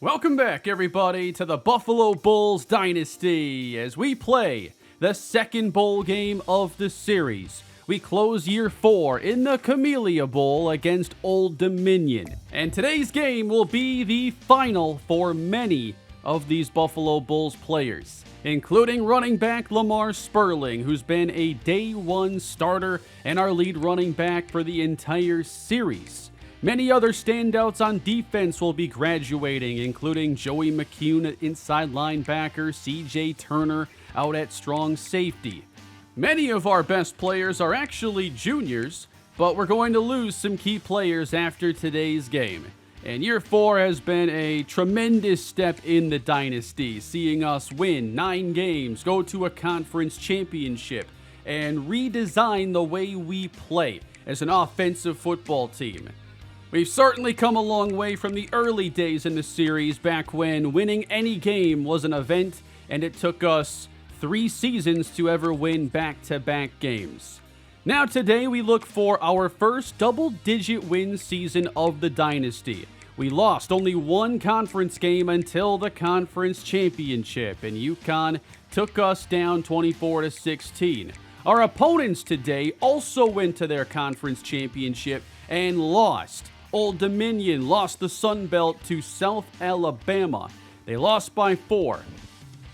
Welcome back, everybody, to the Buffalo Bulls Dynasty as we play the second bowl game of the series. We close year 4 in the Camellia Bowl against Old Dominion. And today's game will be the final for many of these Buffalo Bulls players, including running back Lamar Sperling, who's been a day one starter and our lead running back for the entire series. Many other standouts on defense will be graduating, including Joey McCune at inside linebacker, CJ Turner out at strong safety. Many of our best players are actually juniors, but we're going to lose some key players after today's game. And year 4 has been a tremendous step in the dynasty, seeing us win 9 games, go to a conference championship, and redesign the way we play as an offensive football team. We've certainly come a long way from the early days in the series, back when winning any game was an event and it took us 3 seasons to ever win back-to-back games. Now today we look for our first double-digit win season of the dynasty. We lost only 1 conference game until the conference championship, and UConn took us down 24-16. Our opponents today also went to their conference championship and lost. Old Dominion lost the Sun Belt to South Alabama. They lost by 4.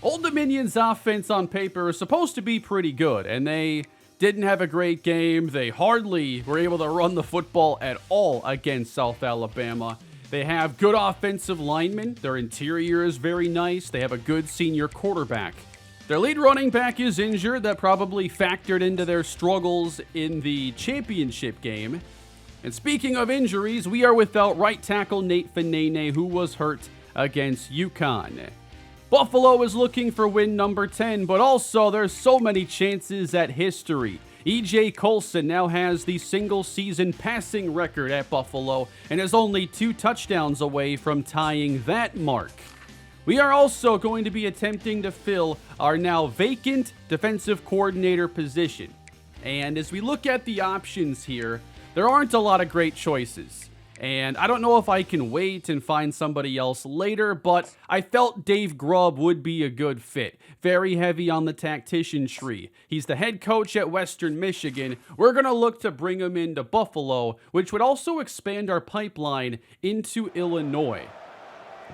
Old Dominion's offense on paper is supposed to be pretty good, and they didn't have a great game. They hardly were able to run the football at all against South Alabama. They have good offensive linemen. Their interior is very nice. They have a good senior quarterback. Their lead running back is injured. That probably factored into their struggles in the championship game. And speaking of injuries, we are without right tackle Nate Fanene, who was hurt against UConn. Buffalo is looking for win number 10, but also there's so many chances at history. E.J. Colson now has the single-season passing record at Buffalo and is only 2 touchdowns away from tying that mark. We are also going to be attempting to fill our now vacant defensive coordinator position. And as we look at the options here, there aren't a lot of great choices. And I don't know if I can wait and find somebody else later, but I felt Dave Grubb would be a good fit. Very heavy on the tactician tree. He's the head coach at Western Michigan. We're going to look to bring him into Buffalo, which would also expand our pipeline into Illinois.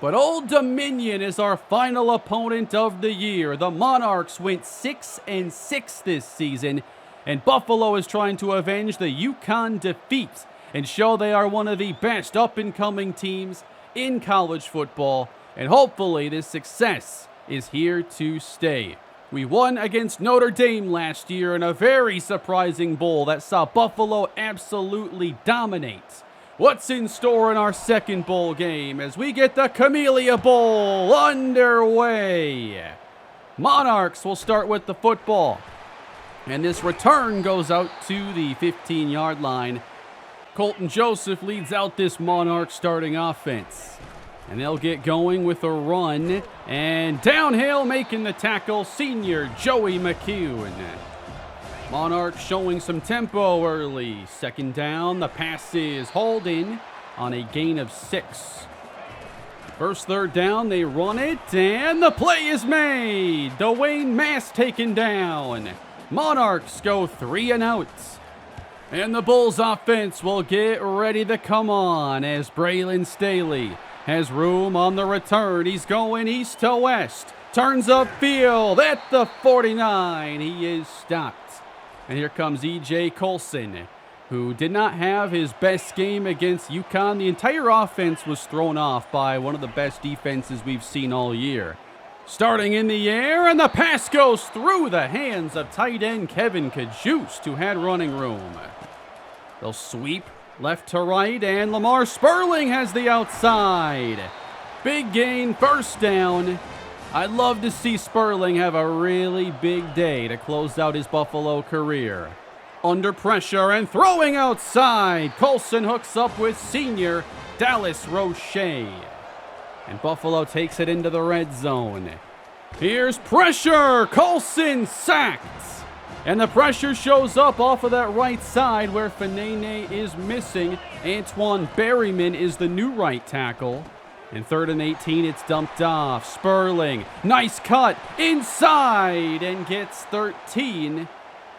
But Old Dominion is our final opponent of the year. The Monarchs went 6-6 this season, and Buffalo is trying to avenge the UConn defeat and show they are one of the best up-and-coming teams in college football, and hopefully this success is here to stay. We won against Notre Dame last year in a very surprising bowl that saw Buffalo absolutely dominate. What's in store in our second bowl game as we get the Camellia Bowl underway? Monarchs will start with the football, and this return goes out to the 15-yard line. Colton Joseph leads out this Monarch starting offense. And they'll get going with a run. And downhill making the tackle, senior Joey McCune. Monarch showing some tempo early. Second down, the pass is hauled in on a gain of 6. First third down, they run it, and the play is made. Dwayne Mass taken down. Monarchs go 3 and out. And the Bulls offense will get ready to come on as Braylon Staley has room on the return. He's going east to west. Turns upfield at the 49. He is stopped. And here comes E.J. Colson, who did not have his best game against UConn. The entire offense was thrown off by one of the best defenses we've seen all year. Starting in the air, and the pass goes through the hands of tight end Kevin Kajust, who had running room. They'll sweep left to right, and Lamar Sperling has the outside. Big gain, first down. I'd love to see Sperling have a really big day to close out his Buffalo career. Under pressure and throwing outside, Colson hooks up with senior Dallas Roche. And Buffalo takes it into the red zone. Here's pressure. Colson sacked. And the pressure shows up off of that right side where Fanene is missing. Antoine Berryman is the new right tackle. In 3rd and 18, it's dumped off. Sperling, nice cut, inside, and gets 13.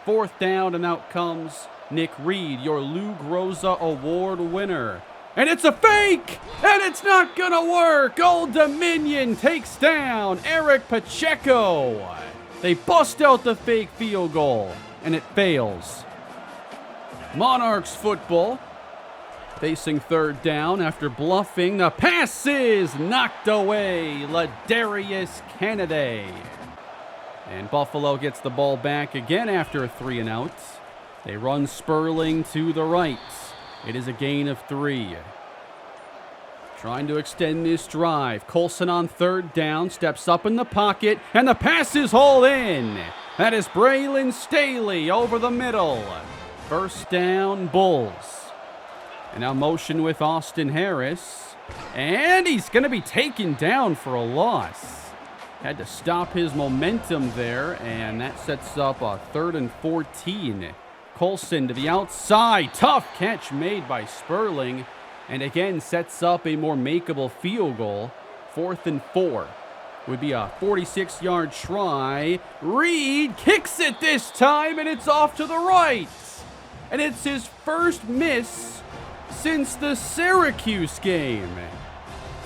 4th down, and out comes Nick Reed, your Lou Groza Award winner. And it's a fake, and it's not gonna work. Old Dominion takes down Eric Pacheco. They bust out the fake field goal, and it fails. Monarchs football. Facing 3rd down after bluffing. The pass is knocked away. Ladarius Kennedy. And Buffalo gets the ball back again after a 3 and out. They run Sperling to the right. It is a gain of 3. Trying to extend this drive. Colson on 3rd down. Steps up in the pocket. And the pass is hauled in. That is Braylon Staley over the middle. 1st down, Bulls. And now motion with Austin Harris. And he's going to be taken down for a loss. Had to stop his momentum there, and that sets up a 3rd and 14. Colson to the outside. Tough catch made by Sperling. And again, sets up a more makeable field goal. 4th and 4. Would be a 46-yard try. Reed kicks it this time, and it's off to the right. And it's his first miss since the Syracuse game.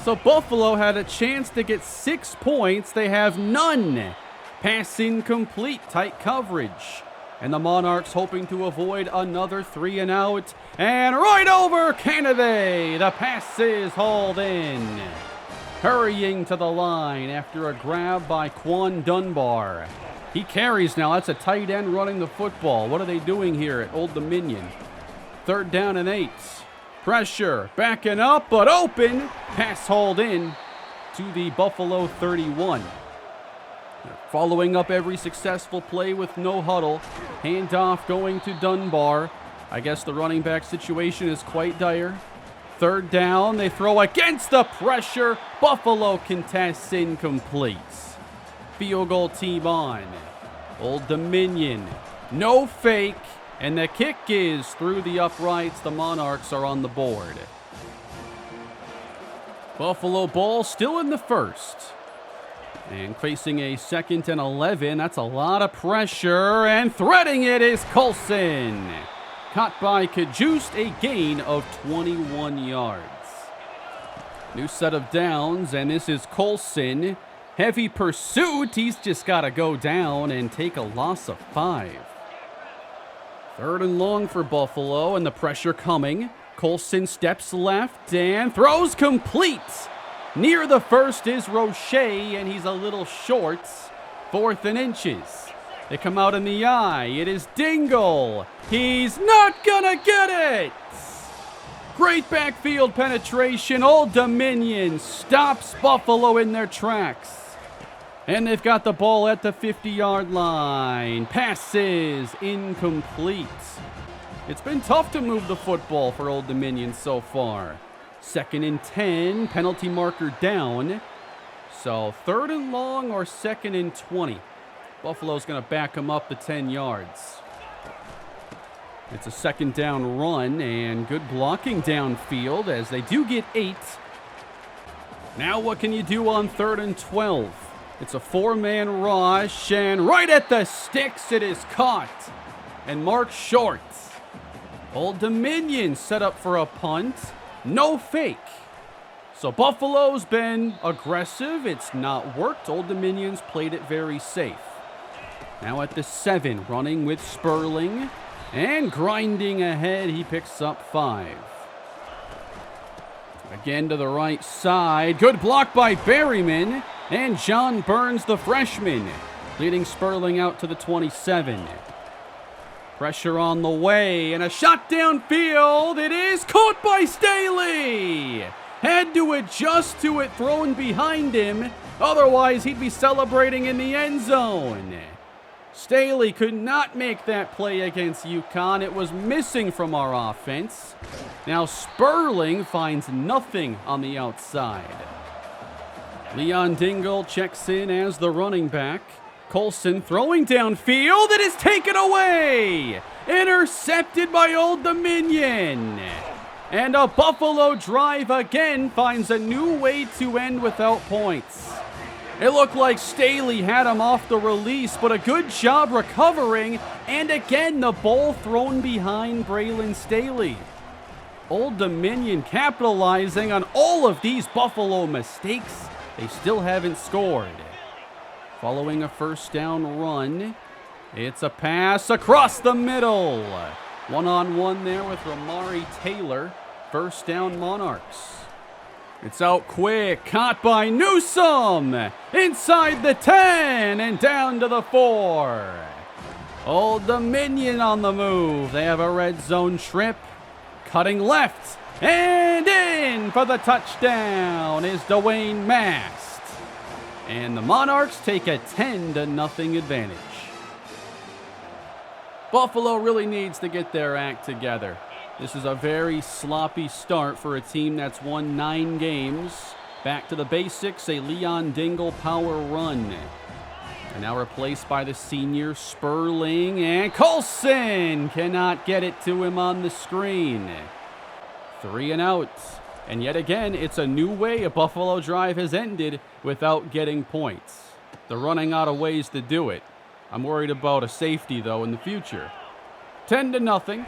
So Buffalo had a chance to get 6 points. They have none. Pass incomplete, tight coverage. And the Monarchs hoping to avoid another 3 and out. And right over Kennedy. The pass is hauled in. Hurrying to the line after a grab by Quan Dunbar. He carries now. That's a tight end running the football. What are they doing here at Old Dominion? 3rd down and 8. Pressure, backing up, but open. Pass hauled in to the Buffalo 31. Following up every successful play with no huddle. Handoff going to Dunbar. I guess the running back situation is quite dire. 3rd down, they throw against the pressure. Buffalo contests incomplete. Field goal team on. Old Dominion, no fake. And the kick is through the uprights. The Monarchs are on the board. Buffalo Bulls still in the 1st. And facing a 2nd and 11. That's a lot of pressure. And threading it is Colson. Caught by Cajuste, a gain of 21 yards. New set of downs, and this is Colson. Heavy pursuit. He's just got to go down and take a loss of 5. 3rd and long for Buffalo, and the pressure coming. Colson steps left and throws complete. Near the 1st is Roche, and he's a little short. 4th and inches. They come out in the eye. It is Dingle. He's not gonna get it. Great backfield penetration. Old Dominion stops Buffalo in their tracks. And they've got the ball at the 50-yard line. Passes incomplete. It's been tough to move the football for Old Dominion so far. 2nd and 10, penalty marker down. So 3rd and long or 2nd and 20. Buffalo's going to back them up to 10 yards. It's a 2nd down run and good blocking downfield as they do get 8. Now what can you do on 3rd and 12? It's a 4-man rush, and right at the sticks, it is caught and marked short. Old Dominion set up for a punt. No fake. So Buffalo's been aggressive. It's not worked. Old Dominion's played it very safe. Now at the 7, running with Sperling. And grinding ahead, he picks up 5. Again to the right side. Good block by Berryman. And John Burns, the freshman, leading Sperling out to the 27. Pressure on the way, and a shot downfield. It is caught by Staley. Had to adjust to it thrown behind him. Otherwise, he'd be celebrating in the end zone. Staley could not make that play against UConn. It was missing from our offense. Now Sperling finds nothing on the outside. Leon Dingle checks in as the running back. Colson throwing downfield. It is taken away. Intercepted by Old Dominion. And a Buffalo drive again finds a new way to end without points. It looked like Staley had him off the release, but a good job recovering. And again, the ball thrown behind Braylon Staley. Old Dominion capitalizing on all of these Buffalo mistakes. They still haven't scored. Following a first down run, it's a pass across the middle. One-on-one there with Ramari Taylor. First down, Monarchs. It's out quick, caught by Newsome. Inside the 10 and down to the 4. Old Dominion on the move. They have a red zone trip. Cutting left and in for the touchdown is Dwayne Mast. And the Monarchs take a 10-0 advantage. Buffalo really needs to get their act together. This is a very sloppy start for a team that's won 9 games. Back to the basics, a Leon Dingle power run. And now replaced by the senior Sperling, and Colson cannot get it to him on the screen. 3 and out. And yet again, it's a new way a Buffalo drive has ended without getting points. They're running out of ways to do it. I'm worried about a safety, though, in the future. 10-0.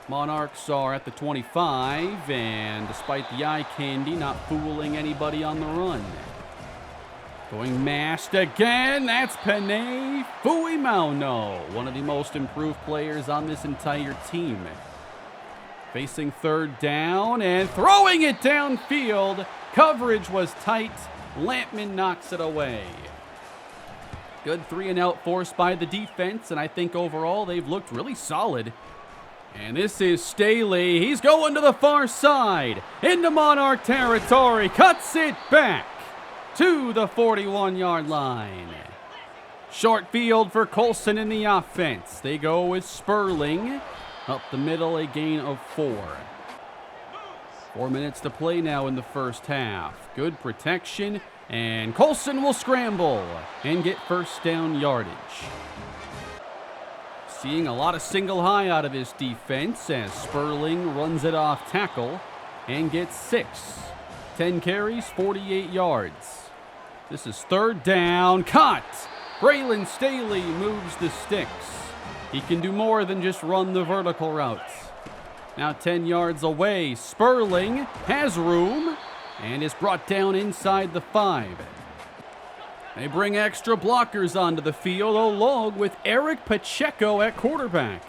Monarchs are at the 25, and despite the eye candy, not fooling anybody on the run. Going Mast again, that's Panay Fuimauno, one of the most improved players on this entire team. Facing third down and throwing it downfield. Coverage was tight. Lampman knocks it away. Good 3-and-out forced by the defense, and I think overall they've looked really solid. And this is Staley. He's going to the far side. Into Monarch territory. Cuts it back to the 41-yard line. Short field for Colson in the offense. They go with Sperling. Up the middle, a gain of 4. 4 minutes to play now in the first half. Good protection. And Colson will scramble and get first down yardage. Seeing a lot of single high out of his defense as Sperling runs it off tackle and gets 6. 10 carries, 48 yards. This is third down. Caught. Braylon Staley moves the sticks. He can do more than just run the vertical routes. Now 10 yards away. Sperling has room and is brought down inside the 5. They bring extra blockers onto the field along with Eric Pacheco at quarterback.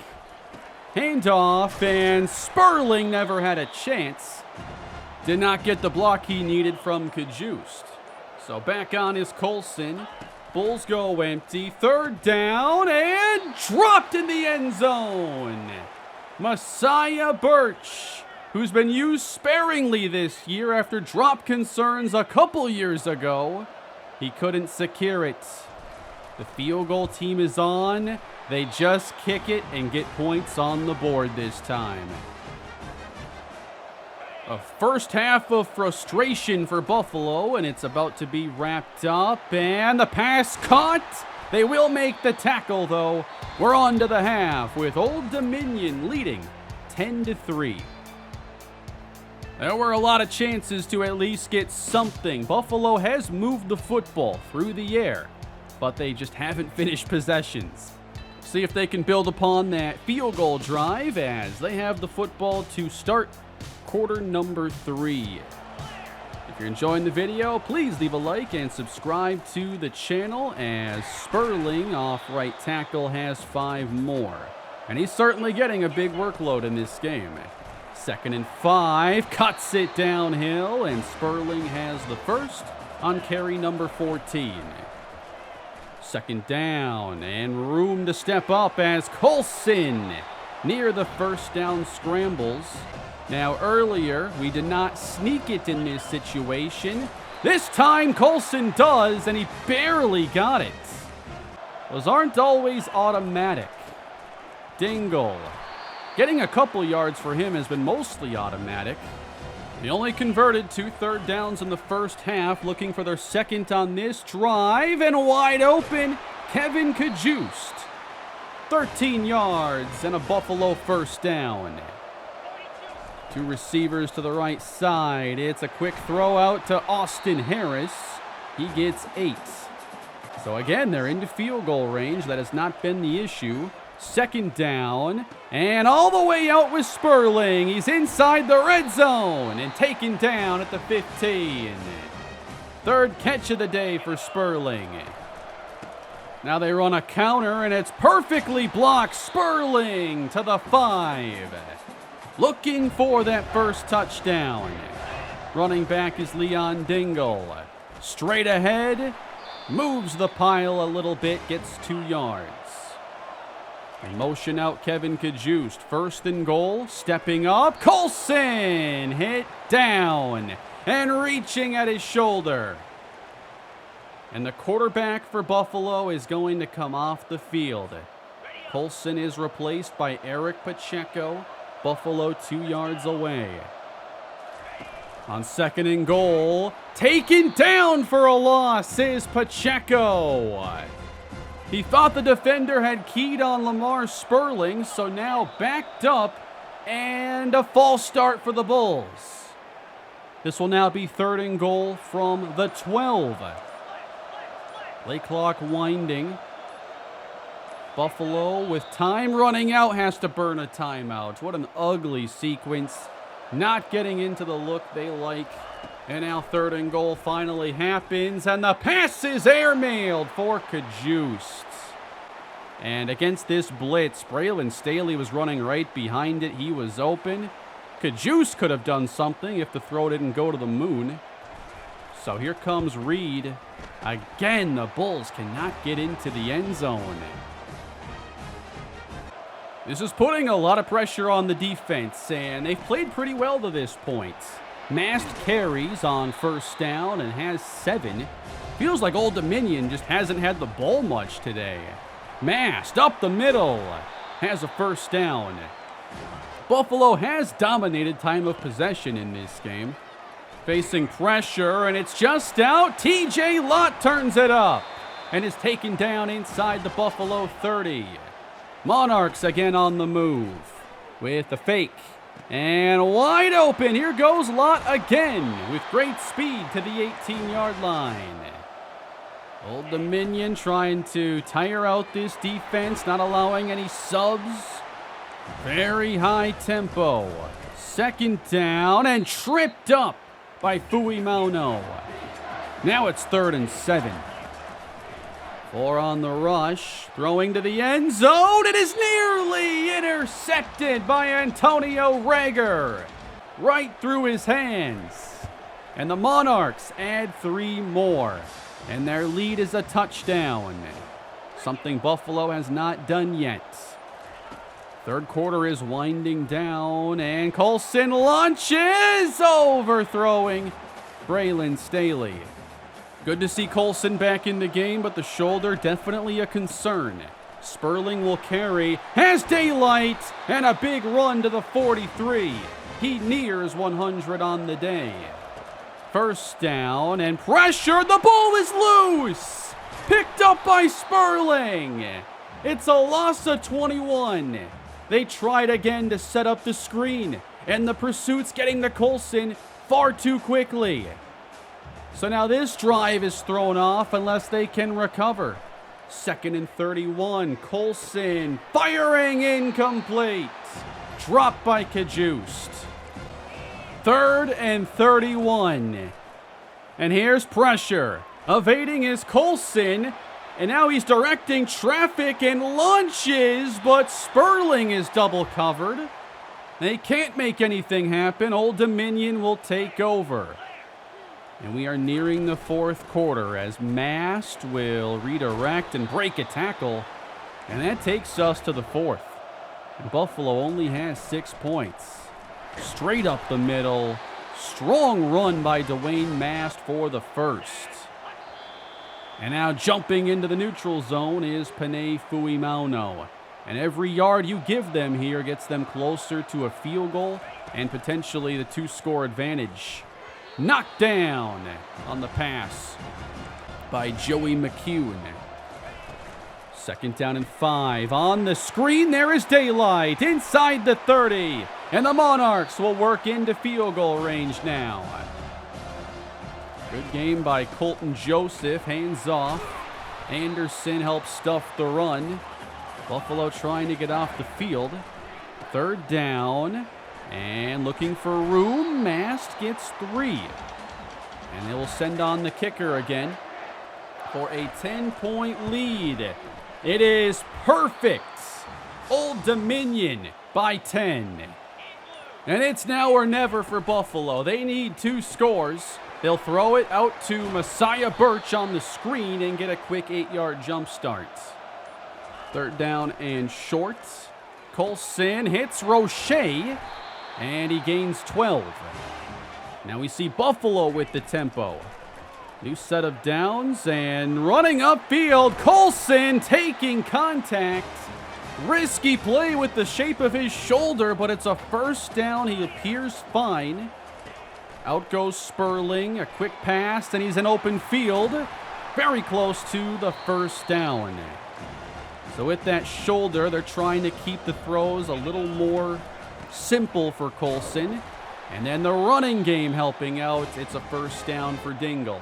Handoff, and Sperling never had a chance. Did not get the block he needed from Kajust. So back on is Colson. Bulls go empty. Third down and dropped in the end zone. Messiah Birch, who's been used sparingly this year after drop concerns a couple years ago. He couldn't secure it. The field goal team is on. They just kick it and get points on the board this time. A first half of frustration for Buffalo, and it's about to be wrapped up. And the pass caught. They will make the tackle, though. We're on to the half with Old Dominion leading 10-3. There were a lot of chances to at least get something. Buffalo has moved the football through the air, but they just haven't finished possessions. See if they can build upon that field goal drive as they have the football to start quarter number 3. If you're enjoying the video, please leave a like and subscribe to the channel as Sperling off right tackle has 5 more. And he's certainly getting a big workload in this game. 2nd and 5, cuts it downhill, and Sperling has the first on carry number 14. 2nd down, and room to step up as Colson near the first down scrambles. Now earlier, we did not sneak it in this situation. This time Colson does, and he barely got it. Those aren't always automatic. Dingle. Getting a couple yards for him has been mostly automatic. They only converted 2 third downs in the first half, looking for their second on this drive, and wide open, Kevin Kajust. 13 yards and a Buffalo first down. Two receivers to the right side. It's a quick throw out to Austin Harris. He gets 8. So again, they're into field goal range. That has not been the issue. Second down, and all the way out with Sperling. He's inside the red zone and taken down at the 15. Third catch of the day for Sperling. Now they run a counter, and it's perfectly blocked. Sperling to the 5. Looking for that first touchdown. Running back is Leon Dingle. Straight ahead, moves the pile a little bit, gets 2 yards. And motion out Kevin Kajust. First and goal, stepping up. Colson hit down and reaching at his shoulder. And the quarterback for Buffalo is going to come off the field. Colson is replaced by Eric Pacheco. Buffalo 2 yards away. On second and goal, taken down for a loss is Pacheco. He thought the defender had keyed on Lamar Sperling, so now backed up, and a false start for the Bulls. This will now be third and goal from the 12. Play clock winding. Buffalo, with time running out, has to burn a timeout. What an ugly sequence. Not getting into the look they like. And now third and goal finally happens, and the pass is airmailed for Kajust. And against this blitz, Braylon Staley was running right behind it. He was open. Kajust could have done something if the throw didn't go to the moon. So here comes Reed. Again, the Bulls cannot get into the end zone. This is putting a lot of pressure on the defense, and they've played pretty well to this point. Mast carries on first down and has 7. Feels like Old Dominion just hasn't had the ball much today. Mast up the middle, has a first down. Buffalo has dominated time of possession in this game. Facing pressure, and it's just out. TJ Lott turns it up and is taken down inside the Buffalo 30. Monarchs again on the move with the fake. And wide open. Here goes Lott again with great speed to the 18-yard line. Old Dominion trying to tire out this defense, not allowing any subs. Very high tempo. Second down and tripped up by Fui Mauno. Now it's 3rd and 7. 4 on the rush, throwing to the end zone. It is nearly intercepted by Antonio Rager. Right through his hands. And the Monarchs add 3 more. And their lead is a touchdown. Something Buffalo has not done yet. Third quarter is winding down, and Colson launches, overthrowing Braylon Staley. Good to see Colson back in the game, but the shoulder definitely a concern. Sperling will carry, has daylight, and a big run to the 43. He nears 100 on the day. First down and pressure. The ball is loose. Picked up by Sperling. It's a loss of 21. They tried again to set up the screen, and the pursuit's getting to Colson far too quickly. So now this drive is thrown off unless they can recover. 2nd and 31. Colson firing incomplete. Dropped by Kajust. 3rd and 31. And here's pressure. Evading is Colson. And now he's directing traffic and launches, but Sperling is double covered. They can't make anything happen. Old Dominion will take over. And we are nearing the 4th quarter as Mast will redirect and break a tackle. And that takes us to the 4th. And Buffalo only has 6 points. Straight up the middle. Strong run by Dwayne Mast for the first. And now jumping into the neutral zone is Panay Fuimauno. And every yard you give them here gets them closer to a field goal and potentially the 2-score advantage. Knocked down on the pass by Joey McCune. Second down and 5. On the screen, there is daylight inside the 30. And the Monarchs will work into field goal range now. Good game by Colton Joseph. Hands off. Anderson helps stuff the run. Buffalo trying to get off the field. Third down. And looking for room. Mast gets 3. And they will send on the kicker again for a 10-point lead. It is perfect. Old Dominion by 10. And it's now or never for Buffalo. They need 2 scores. They'll throw it out to Messiah Birch on the screen and get a quick 8-yard jump start. Third down and short. Colson hits Roche, and he gains 12. Now we see Buffalo with the tempo. New set of downs and running upfield. Colson taking contact. Risky play with the shape of his shoulder, but it's a first down. He appears fine. Out goes Sperling. A quick pass, and he's in open field. Very close to the first down. So with that shoulder, they're trying to keep the throws a little more simple for Colson. And then the running game helping out. It's a first down for Dingle.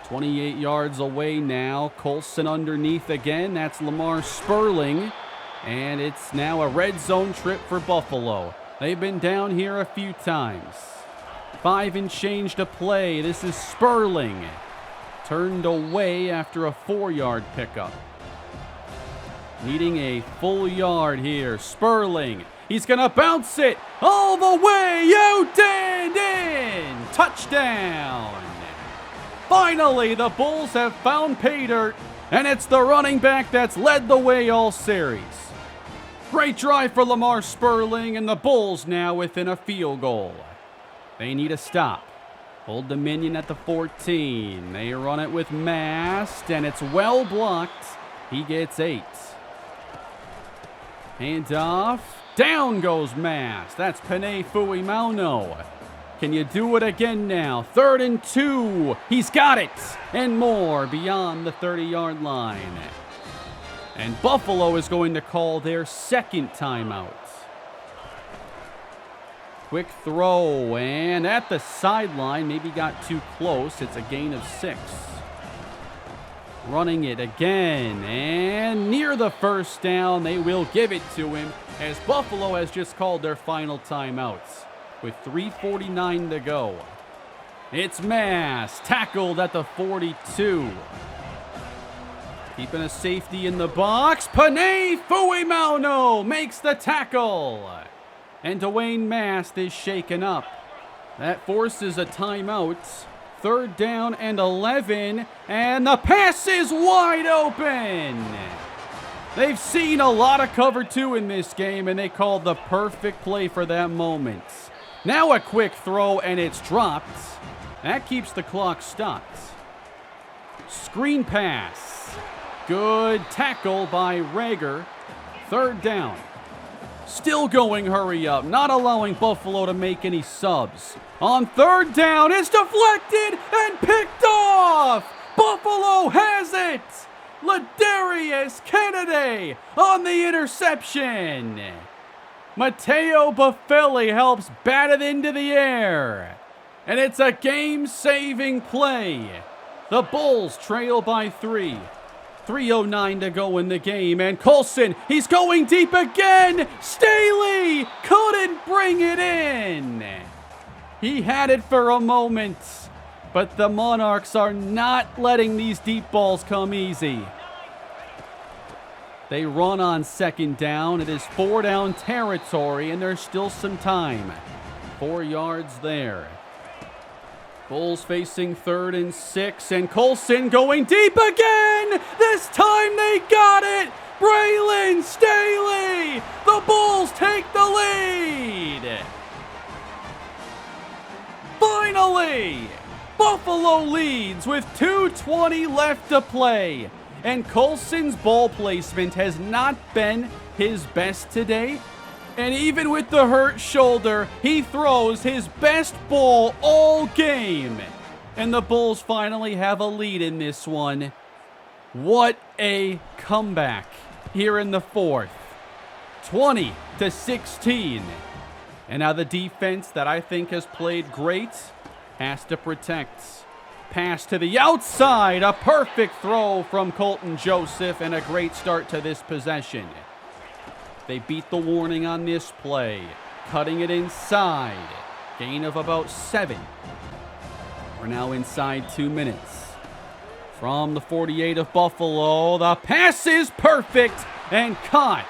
28 yards away now. Colson underneath again. That's Lamar Sperling. And it's now a red zone trip for Buffalo. They've been down here a few times. 5 and change to play. This is Sperling. Turned away after a 4-yard pickup. Needing a full yard here. Sperling. He's going to bounce it all the way out and in. Touchdown. Finally, the Bulls have found pay dirt, and it's the running back that's led the way all series. Great drive for Lamar Sperling, and the Bulls now within a field goal. They need a stop. Old Dominion at the 14. They run it with Mast, and it's well blocked. He gets 8. Hand off. Down goes Mast. That's Penei Fuimauno. Can you do it again now? 3rd and 2. He's got it. And more beyond the 30-yard line. And Buffalo is going to call their second timeout. Quick throw. And at the sideline, maybe got too close. It's a gain of 6. Running it again. And near the first down, they will give it to him as Buffalo has just called their final timeouts. With 3:49 to go. It's Mast, tackled at the 42. Keeping a safety in the box. Penei Fuimauno makes the tackle. And Dwayne Mast is shaken up. That forces a timeout. 3rd down and 11. And the pass is wide open. They've seen a lot of cover 2 in this game, and they called the perfect play for that moment. Now a quick throw, and it's dropped. That keeps the clock stopped. Screen pass. Good tackle by Rager. 3rd down. Still going hurry up, not allowing Buffalo to make any subs. On 3rd down, it's deflected and picked off. Buffalo has it. Ladarius Kennedy on the interception. Matteo Buffelli helps bat it into the air. And it's a game-saving play. The Bulls trail by 3. 3:09 to go in the game. And Colson, he's going deep again. Staley couldn't bring it in. He had it for a moment. But the Monarchs are not letting these deep balls come easy. They run on 2nd down. It is 4-down territory, and there's still some time. 4 yards there. Bulls facing 3rd and 6, and Colson going deep again. This time they got it. Braylon Staley. The Bulls take the lead. Finally, Buffalo leads with 2:20 left to play. And Colson's ball placement has not been his best today. And even with the hurt shoulder, he throws his best ball all game. And the Bulls finally have a lead in this one. What a comeback here in the fourth. 20-16. And now the defense that I think has played great has to protect. Pass to the outside. A perfect throw from Colton Joseph and a great start to this possession. They beat the warning on this play. Cutting it inside. Gain of about 7. We're now inside 2 minutes. From the 48 of Buffalo, the pass is perfect and caught.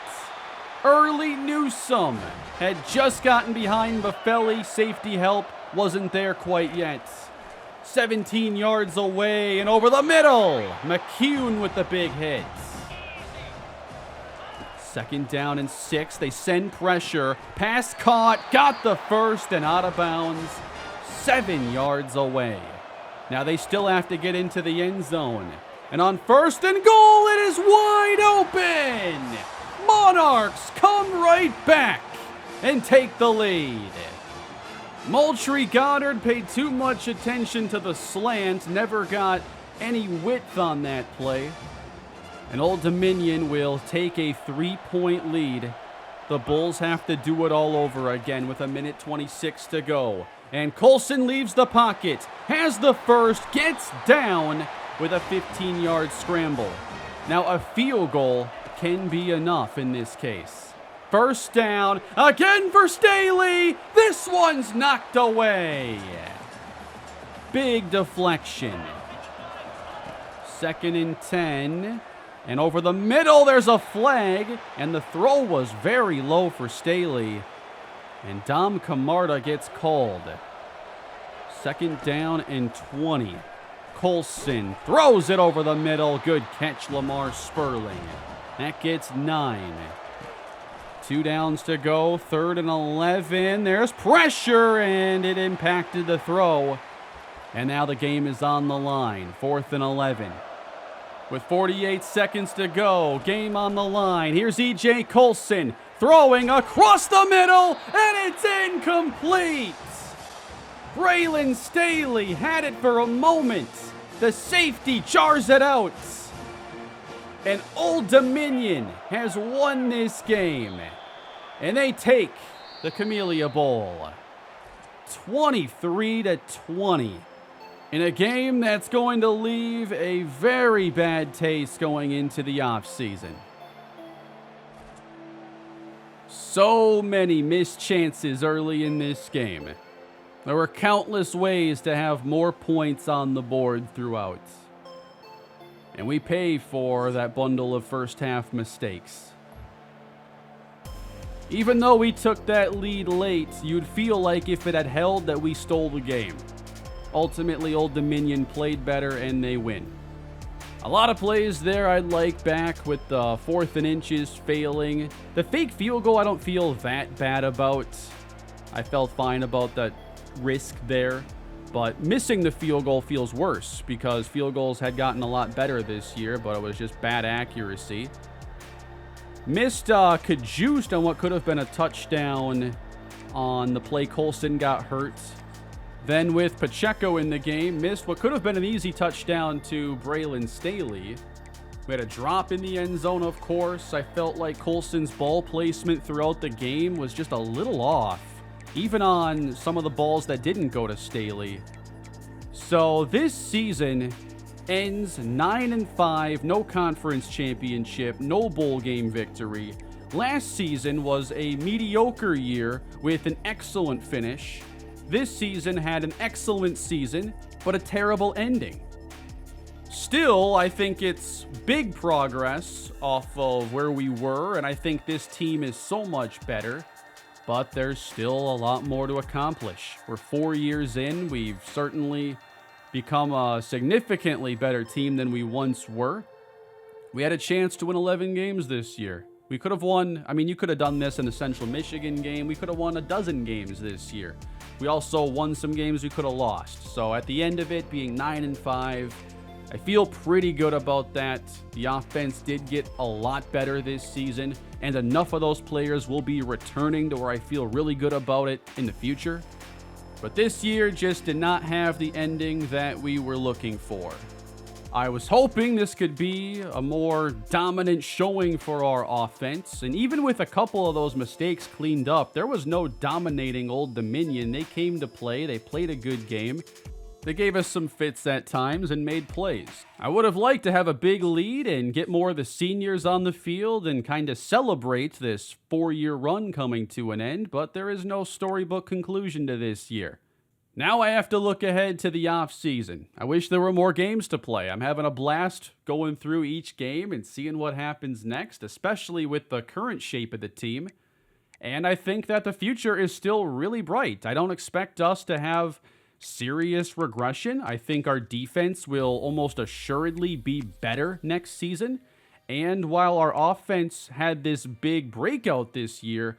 Early Newsome had just gotten behind Buffelli. Safety help wasn't there quite yet. 17 yards away and over the middle. McCune with the big hit. 2nd down and 6. They send pressure. Pass caught. Got the first and out of bounds. 7 yards away. Now they still have to get into the end zone. And on 1st and goal, it is wide open. Monarchs come right back and take the lead. Moultrie Goddard paid too much attention to the slant, never got any width on that play. And Old Dominion will take a 3-point lead. The Bulls have to do it all over again with 1:26 to go. And Colson leaves the pocket, has the first, gets down with a 15-yard scramble. Now a field goal can be enough in this case. 1st down, again for Staley. This one's knocked away. Big deflection. 2nd and 10. And over the middle, there's a flag. And the throw was very low for Staley. And Dom Camarda gets called. 2nd down and 20. Colson throws it over the middle. Good catch, Lamar Sperling. That gets 9. 2 downs to go. 3rd and 11. There's pressure, and it impacted the throw. And now the game is on the line. 4th and 11. With 48 seconds to go, game on the line. Here's E.J. Colson throwing across the middle, and it's incomplete. Braylon Staley had it for a moment. The safety jars it out. And Old Dominion has won this game. And they take the Camellia Bowl 23-20. In a game that's going to leave a very bad taste going into the offseason. So many missed chances early in this game. There were countless ways to have more points on the board throughout. And we pay for that bundle of first half mistakes. Even though we took that lead late, you'd feel like if it had held that we stole the game. Ultimately, Old Dominion played better and they win. A lot of plays there I'd like back with the 4th and inches failing. The fake field goal I don't feel that bad about. I felt fine about that risk there. But missing the field goal feels worse because field goals had gotten a lot better this year, but it was just bad accuracy. Missed Kajust on what could have been a touchdown on the play Colson got hurt. Then with Pacheco in the game, missed what could have been an easy touchdown to Braylon Staley. We had a drop in the end zone, of course. I felt like Colson's ball placement throughout the game was just a little off, even on some of the balls that didn't go to Staley. So this season ends 9-5, no conference championship, no bowl game victory. Last season was a mediocre year with an excellent finish. This season had an excellent season, but a terrible ending. Still, I think it's big progress off of where we were, and I think this team is so much better, but there's still a lot more to accomplish. We're 4 years in. We've certainly become a significantly better team than we once were. We had a chance to win 11 games this year. We could have won, you could have done this in the Central Michigan game. We could have won a dozen games this year. We also won some games we could have lost. So at the end of it, being 9-5, I feel pretty good about that. The offense did get a lot better this season, and enough of those players will be returning to where I feel really good about it in the future. But this year just did not have the ending that we were looking for. I was hoping this could be a more dominant showing for our offense, and even with a couple of those mistakes cleaned up, there was no dominating Old Dominion. They came to play, they played a good game. They gave us some fits at times and made plays. I would have liked to have a big lead and get more of the seniors on the field and kind of celebrate this 4-year run coming to an end, but there is no storybook conclusion to this year. Now I have to look ahead to the offseason. I wish there were more games to play. I'm having a blast going through each game and seeing what happens next, especially with the current shape of the team. And I think that the future is still really bright. I don't expect us to have serious regression. I think our defense will almost assuredly be better next season. And while our offense had this big breakout this year,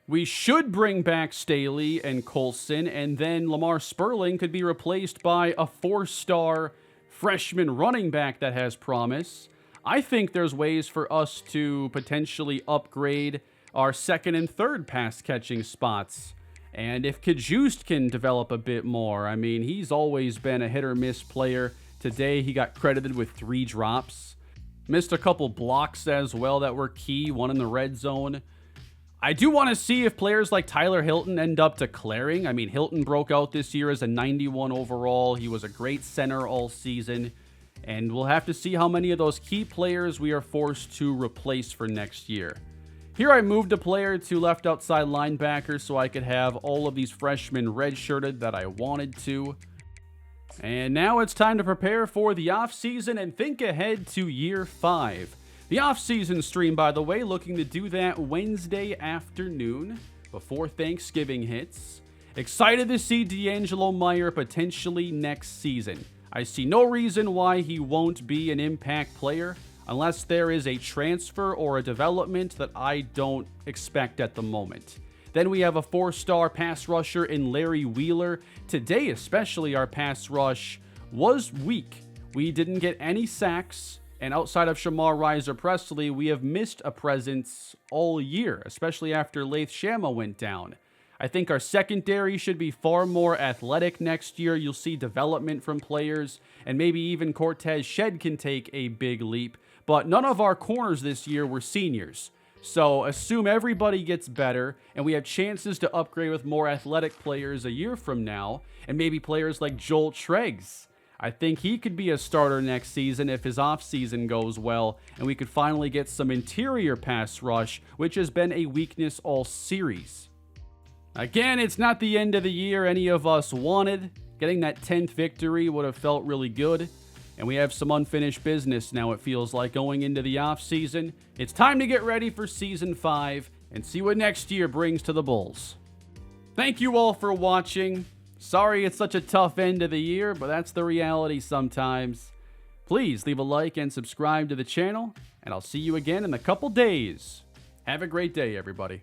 we should bring back Staley and Colson, and then Lamar Sperling could be replaced by a 4-star freshman running back that has promise. I think there's ways for us to potentially upgrade our second and third pass catching spots. And if Kajust can develop a bit more, I mean, he's always been a hit or miss player. Today he got credited with 3 drops. Missed a couple blocks as well that were key, one in the red zone. I do want to see if players like Tyler Hilton end up declaring. I mean, Hilton broke out this year as a 91 overall. He was a great center all season. And we'll have to see how many of those key players we are forced to replace for next year. Here I moved a player to left outside linebacker so I could have all of these freshmen redshirted that I wanted to. And now it's time to prepare for the offseason and think ahead to year 5. The off-season stream, by the way, looking to do that Wednesday afternoon before Thanksgiving hits. Excited to see D'Angelo Meyer potentially next season. I see no reason why he won't be an impact player unless there is a transfer or a development that I don't expect at the moment. Then we have a 4-star pass rusher in Larry Wheeler. Today, especially, our pass rush was weak. We didn't get any sacks. And outside of Shamar Riser-Presley, we have missed a presence all year, especially after Laith Shama went down. I think our secondary should be far more athletic next year. You'll see development from players, and maybe even Cortez Shed can take a big leap. But none of our corners this year were seniors. So assume everybody gets better, and we have chances to upgrade with more athletic players a year from now, and maybe players like Joel Treggs. I think he could be a starter next season if his offseason goes well, and we could finally get some interior pass rush, which has been a weakness all series. Again, it's not the end of the year any of us wanted. Getting that 10th victory would have felt really good, and we have some unfinished business now, it feels like, going into the offseason. It's time to get ready for Season 5 and see what next year brings to the Bulls. Thank you all for watching. Sorry it's such a tough end of the year, but that's the reality sometimes. Please leave a like and subscribe to the channel, and I'll see you again in a couple days. Have a great day, everybody.